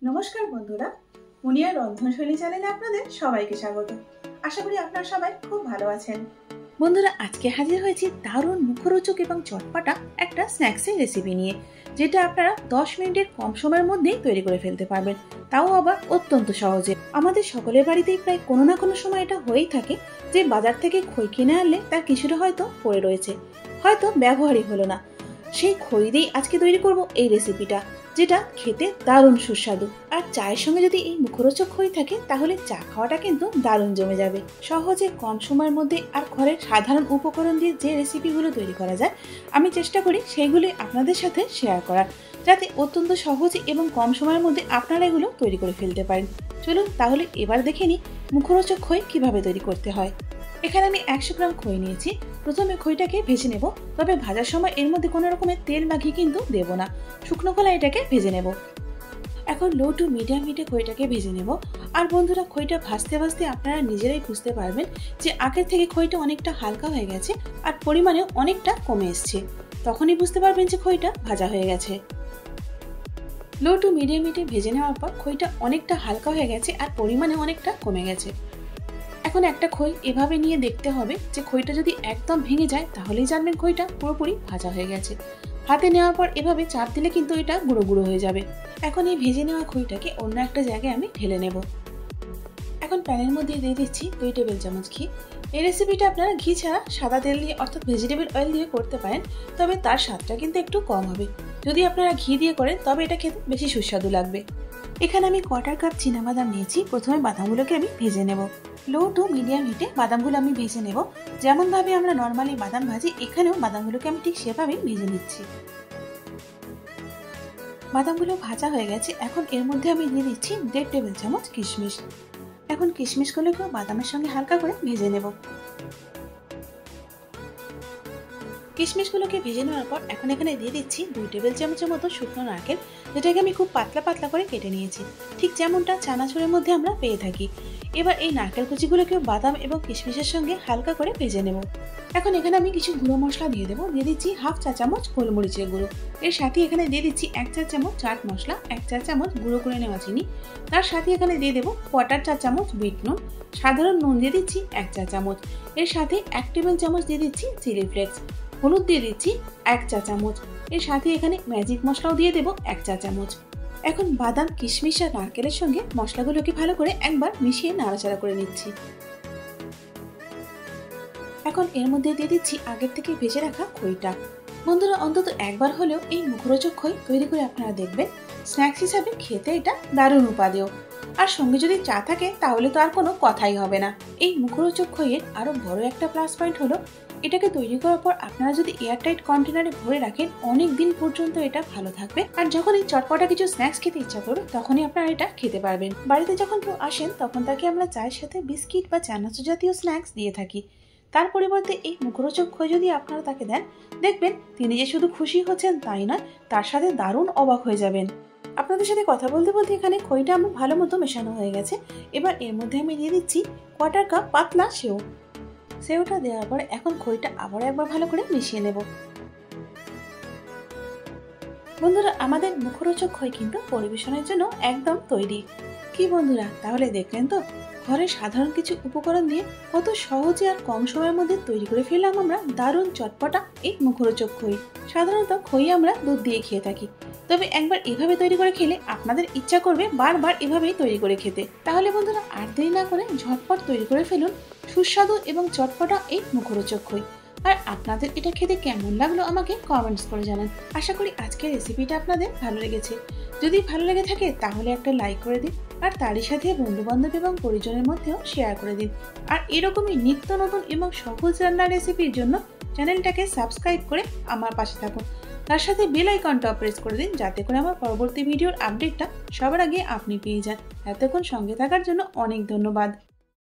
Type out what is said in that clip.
নমস্কার বন্ধুরা, মুনিয়ার রন্ধনশৈলী চ্যানেলে আপনাদের সবাইকে স্বাগত। আশা করি আপনারা সবাই খুব ভালো আছেন। বন্ধুরা, আজকে হাজির হয়েছি দারুণ মুখরোচক এবং চটপটা একটা স্ন্যাক্সের রেসিপি নিয়ে, যেটা আপনারা 10 মিনিটের কম সময়ের মধ্যেই তৈরি করে ফেলতে পারবেন, তাও আবার অত্যন্ত সহজে। আমাদের সকলের বাড়িতেই প্রায় কোনো না কোনো সময় এটা হয়েই থাকে যে বাজার থেকে খই কিনে আনলে তার কিছুটা হয়তো পড়ে রয়েছে, হয়তো ব্যবহারই হলো না। সেই খই দিয়েই আজকে তৈরি করব এই রেসিপিটা, যেটা খেতে দারুণ সুস্বাদু। আর চায়ের সঙ্গে যদি এই মুখরোচক খই থাকে তাহলে চা খাওয়াটা কিন্তু দারুণ জমে যাবে। সহজে কম সময়ের মধ্যে আর ঘরের সাধারণ উপকরণ দিয়ে যে রেসিপিগুলো তৈরি করা যায়, আমি চেষ্টা করি সেইগুলি আপনাদের সাথে শেয়ার করার, যাতে অত্যন্ত সহজে এবং কম সময়ের মধ্যে আপনারা এগুলো তৈরি করে ফেলতে পারেন। চলুন তাহলে এবার দেখে নিই মুখরোচক খই কিভাবে তৈরি করতে হয়। এখানে আমি 100 গ্রাম খই নিয়েছি। প্রথমে খইটাকে ভেজে নেব, তবে ভাজার সময় এর মধ্যে কোনো রকমের তেল মাখিয়ে কিন্তু দেব না, শুকনো খোলায় এটাকে ভেজে নেব। এখন লো টু মিডিয়াম হিটে খইটাকে ভেজে নেব। আর বন্ধুরা, খইটা ভাজতে ভাজতে আপনারা নিজেরাই বুঝতে পারবেন যে আগের থেকে খইটা অনেকটা হালকা হয়ে গেছে আর পরিমাণে অনেকটা কমে এসছে। তখনই বুঝতে পারবেন যে খইটা ভাজা হয়ে গেছে। লো টু মিডিয়াম হিটে ভেজে নেওয়ার পর খইটা অনেকটা হালকা হয়ে গেছে আর পরিমাণে অনেকটা কমে গেছে। এখন একটা খই এভাবে নিয়ে দেখতে হবে যে খইটা যদি একদম ভেঙে যায় তাহলেই জানবেন খইটা পুরোপুরি ভাজা হয়ে গেছে। হাতে নেওয়ার পর এভাবে চাপ দিলে কিন্তু এটা গুঁড়ো গুঁড়ো হয়ে যাবে। এখন এই ভেজে নেওয়া খইটাকে অন্য একটা জায়গায় আমি ঢেলে নেব। এখন প্যানের মধ্যে দিয়ে দিচ্ছি 2 টেবিল চামচ ঘি। এই রেসিপিটা আপনারা ঘি ছাড়া সাদা তেল দিয়ে অর্থাৎ ভেজিটেবল অয়েল দিয়ে করতে পারেন, তবে তার স্বাদটা কিন্তু একটু কম হবে। যদি আপনারা ঘি দিয়ে করেন তবে এটা খেতে বেশি সুস্বাদু লাগবে। এখানে আমি 1/4 কাপ চীনাবাদাম নিয়েছি। প্রথমে বাদামগুলোকে আমি ভেজে নেব। লো টু মিডিয়াম হিটে বাদামগুলো আমি ভেজে নেব। যেমনভাবে আমরা নর্মালি বাদাম ভাজি, এখানেও বাদামগুলোকে আমি ঠিক সেভাবেই ভেজে নিচ্ছি। বাদামগুলো ভাজা হয়ে গেছে। এখন এর মধ্যে আমি দিয়ে দিচ্ছি 1.5 টেবিল চামচ কিশমিশ। এখন কিশমিশগুলোকেও বাদামের সঙ্গে হালকা করে ভেজে নেব। কিশমিশগুলোকে ভেজে নেওয়ার পর এখন এখানে দিয়ে দিচ্ছি 2 টেবিল চামচের মতো শুকনো নারকেল, যেটাকে আমি খুব পাতলা পাতলা করে কেটে নিয়েছি, ঠিক যেমনটা চানাচুরের মধ্যে আমরা পেয়ে থাকি। এবার এই নারকেল কুচিগুলোকে বাদাম এবং কিশমিশের সঙ্গে হালকা করে ভেজে নেব। এখন এখানে আমি কিছু গুঁড়ো মশলা দিয়ে দেবো। দিয়ে দিচ্ছি 1/2 চা চামচ গোলমরিচের গুঁড়ো। এর সাথে এখানে দিয়ে দিচ্ছি 1 চা চামচ চাট মশলা, 1 চা চামচ গুঁড়ো করে নেওয়া চিনি। তার সাথে এখানে দিয়ে দেবো 1/4 চা চামচ বিট নুন। সাধারণ নুন দিয়ে দিচ্ছি 1 চা চামচ। এর সাথে 1 টেবিল চামচ দিয়ে দিচ্ছি চিলি ফ্লেক্স। হলুদ দিয়ে দিচ্ছি 1 চা চামচ। এর সাথে এখানে ম্যাজিক মশলাও দিয়ে দেবো 1 চা চামচ। এখন বাদাম, কিশমিশ আর নারকেলের সঙ্গে মশলাগুলোকে ভালো করে একবার মিশিয়ে নাড়াচাড়া করে নিচ্ছি। এখন এর মধ্যে দিয়ে দিচ্ছি আগের থেকে ভেজে রাখা খইটা। বন্ধুরা, অন্তত একবার হলেও এই মুখরোচক খই তৈরি করে আপনারা দেখবেন। স্ন্যাক্স হিসাবে খেতে এটা দারুণ উপাদেয়। আর সঙ্গে যদি চা থাকে তাহলে তো আর কোনো কথাই হবে না। এই মুখরোচক খইয়ের আরো বড় একটা প্লাস পয়েন্ট হলো, এটাকে তৈরি করার পর আপনারা যদি এয়ারটাইট কন্টেনারে ভরে রাখেন, অনেক দিন পর্যন্ত এটা ভালো থাকবে। আর যখন এই চটপটা কিছু স্ন্যাক্স খেতে ইচ্ছা করবে তখনই আপনারা এটা খেতে পারবেন। বাড়িতে যখন কেউ আসেন তখন তাকে আমরা চায়ের সাথে বিস্কিট বা চানাচুর জাতীয় স্ন্যাক্স দিয়ে থাকি। তার পরিবর্তে এই মুখরোচক খই যদি আপনারা তাকে দেন, দেখবেন তিনি যে শুধু খুশি হচ্ছেন তাই নয়, তার সাথে দারুণ অবাক হয়ে যাবেন। আপনাদের সাথে কথা বলতে বলতে এখানে খইটা আমার ভালো মতো মেশানো হয়ে গেছে। এবার এর মধ্যে আমি দিয়ে দিচ্ছি 1/4 কাপ পাতলা সেও। সেওটা দেওয়ার পরে এখন খইটা আবার একবার ভালো করে মিশিয়ে নেব। বন্ধুরা, আমাদের মুখরোচক খই কিন্তু পরিবেশনের জন্য একদম তৈরি। কি বন্ধুরা, তাহলে দেখলেন তো ঘরে সাধারণ কিছু উপকরণ দিয়ে কত সহজে আর কম সময়ের মধ্যে তৈরি করে ফেললাম আমরা দারুণ চটপটা এই মুখরোচক খই। সাধারণত খই আমরা দুধ দিয়ে খেয়ে থাকি, তবে একবার এভাবে তৈরি করে খেলে আপনাদের ইচ্ছা করবে বারবার এভাবেই তৈরি করে খেতে। তাহলে বন্ধুরা, আর দেরি না করে ঝটপট তৈরি করে ফেলুন সুস্বাদু এবং চটপটা এই মুখরোচক খই। আর আপনাদের এটা খেতে কেমন লাগলো আমাকে কমেন্টস করে জানান। আশা করি আজকের রেসিপিটা আপনাদের ভালো লেগেছে। যদি ভালো লেগে থাকে তাহলে একটা লাইক করে দিন, আর তারই সাথে বন্ধু বান্ধব এবং পরিজনের মধ্যেও শেয়ার করে দিন। আর এরকমই নিত্য নতুন এবং সহজ রান্নার রেসিপির জন্য চ্যানেলটাকে সাবস্ক্রাইব করে আমার পাশে থাকুন। তার সাথে বেল আইকনটা প্রেস করে দিন, যাতে করে আমার পরবর্তী ভিডিওর আপডেটটা সবার আগে আপনি পেয়ে যান। এতক্ষণ সঙ্গে থাকার জন্য অনেক ধন্যবাদ।